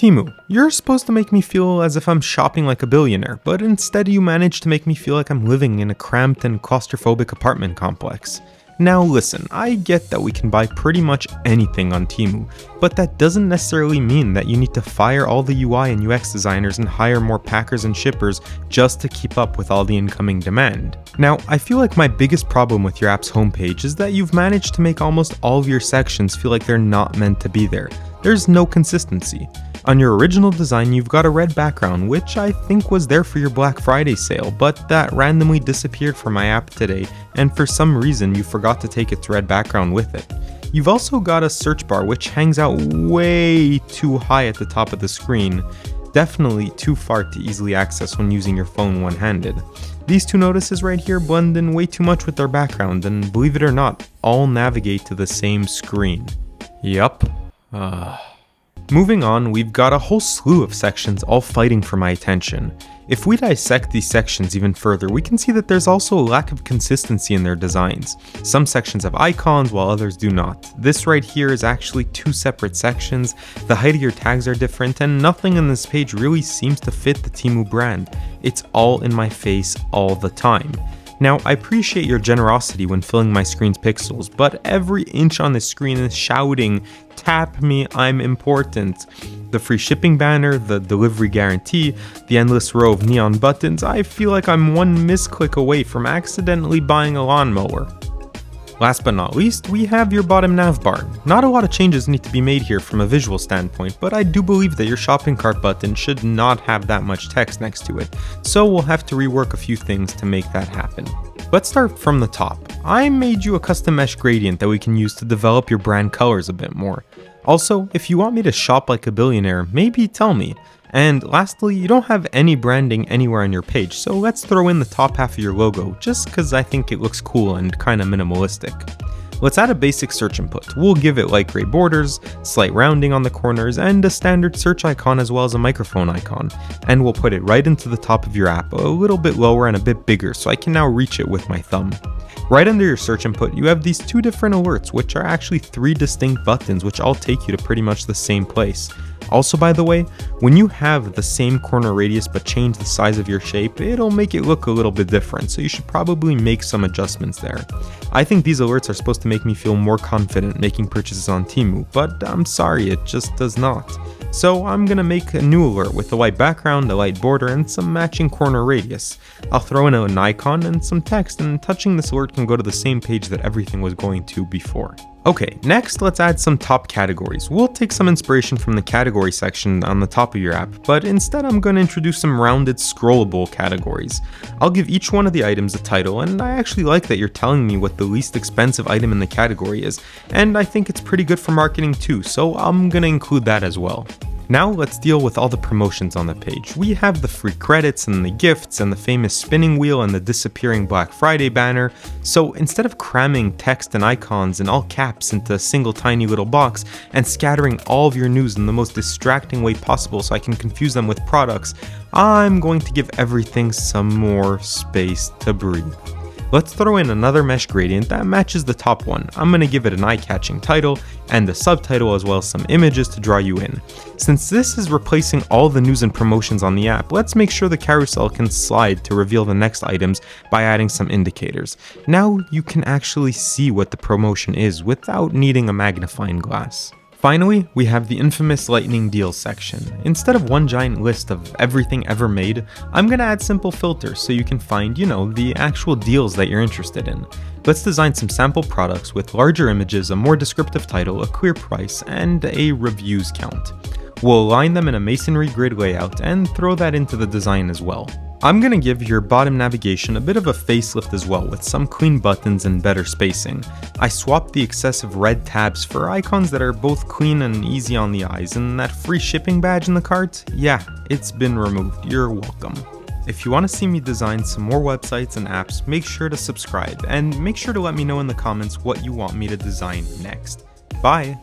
Temu, you're supposed to make me feel as if I'm shopping like a billionaire, but instead you manage to make me feel like I'm living in a cramped and claustrophobic apartment complex. Now listen, I get that we can buy pretty much anything on Temu, but that doesn't necessarily mean that you need to fire all the UI and UX designers and hire more packers and shippers just to keep up with all the incoming demand. Now, I feel like my biggest problem with your app's homepage is that you've managed to make almost all of your sections feel like they're not meant to be there. There's no consistency. On your original design, you've got a red background, which I think was there for your Black Friday sale, but that randomly disappeared from my app today, and for some reason you forgot to take its red background with it. You've also got a search bar which hangs out way too high at the top of the screen, definitely too far to easily access when using your phone one-handed. These two notices right here blend in way too much with their background, and believe it or not, all navigate to the same screen. Yup. Moving on, we've got a whole slew of sections all fighting for my attention. If we dissect these sections even further, we can see that there's also a lack of consistency in their designs. Some sections have icons while others do not. This right here is actually two separate sections, the height of your tags are different, and nothing in this page really seems to fit the Temu brand. It's all in my face all the time. Now, I appreciate your generosity when filling my screen's pixels, but every inch on the screen is shouting, "Tap me, I'm important." The free shipping banner, the delivery guarantee, the endless row of neon buttons, I feel like I'm one misclick away from accidentally buying a lawnmower. Last but not least, we have your bottom nav bar. Not a lot of changes need to be made here from a visual standpoint, but I do believe that your shopping cart button should not have that much text next to it, so we'll have to rework a few things to make that happen. Let's start from the top. I made you a custom mesh gradient that we can use to develop your brand colors a bit more. Also, if you want me to shop like a billionaire, maybe tell me. And lastly, you don't have any branding anywhere on your page, so let's throw in the top half of your logo, just cause I think it looks cool and kinda minimalistic. Let's add a basic search input. We'll give it light gray borders, slight rounding on the corners, and a standard search icon as well as a microphone icon. And we'll put it right into the top of your app, a little bit lower and a bit bigger, so I can now reach it with my thumb. Right under your search input, you have these two different alerts, which are actually three distinct buttons, which all take you to pretty much the same place. Also, by the way, when you have the same corner radius but change the size of your shape, it'll make it look a little bit different, so you should probably make some adjustments there. I think these alerts are supposed to make me feel more confident making purchases on Temu, but I'm sorry, it just does not. So I'm gonna make a new alert with a white background, a light border, and some matching corner radius. I'll throw in an icon and some text, and touching this alert can go to the same page that everything was going to before. Okay, next let's add some top categories. We'll take some inspiration from the category section on the top of your app, but instead I'm going to introduce some rounded scrollable categories. I'll give each one of the items a title, and I actually like that you're telling me what the least expensive item in the category is, and I think it's pretty good for marketing too, so I'm going to include that as well. Now let's deal with all the promotions on the page. We have the free credits and the gifts and the famous spinning wheel and the disappearing Black Friday banner. So instead of cramming text and icons in all caps into a single tiny little box and scattering all of your news in the most distracting way possible so I can confuse them with products, I'm going to give everything some more space to breathe. Let's throw in another mesh gradient that matches the top one. I'm going to give it an eye-catching title and a subtitle as well as some images to draw you in. Since this is replacing all the news and promotions on the app, let's make sure the carousel can slide to reveal the next items by adding some indicators. Now you can actually see what the promotion is without needing a magnifying glass. Finally, we have the infamous lightning deals section. Instead of one giant list of everything ever made, I'm gonna add simple filters so you can find, the actual deals that you're interested in. Let's design some sample products with larger images, a more descriptive title, a clear price, and a reviews count. We'll align them in a masonry grid layout and throw that into the design as well. I'm gonna give your bottom navigation a bit of a facelift as well with some clean buttons and better spacing. I swapped the excessive red tabs for icons that are both clean and easy on the eyes, and that free shipping badge in the cart, yeah, it's been removed, you're welcome. If you want to see me design some more websites and apps, make sure to subscribe, and make sure to let me know in the comments what you want me to design next. Bye!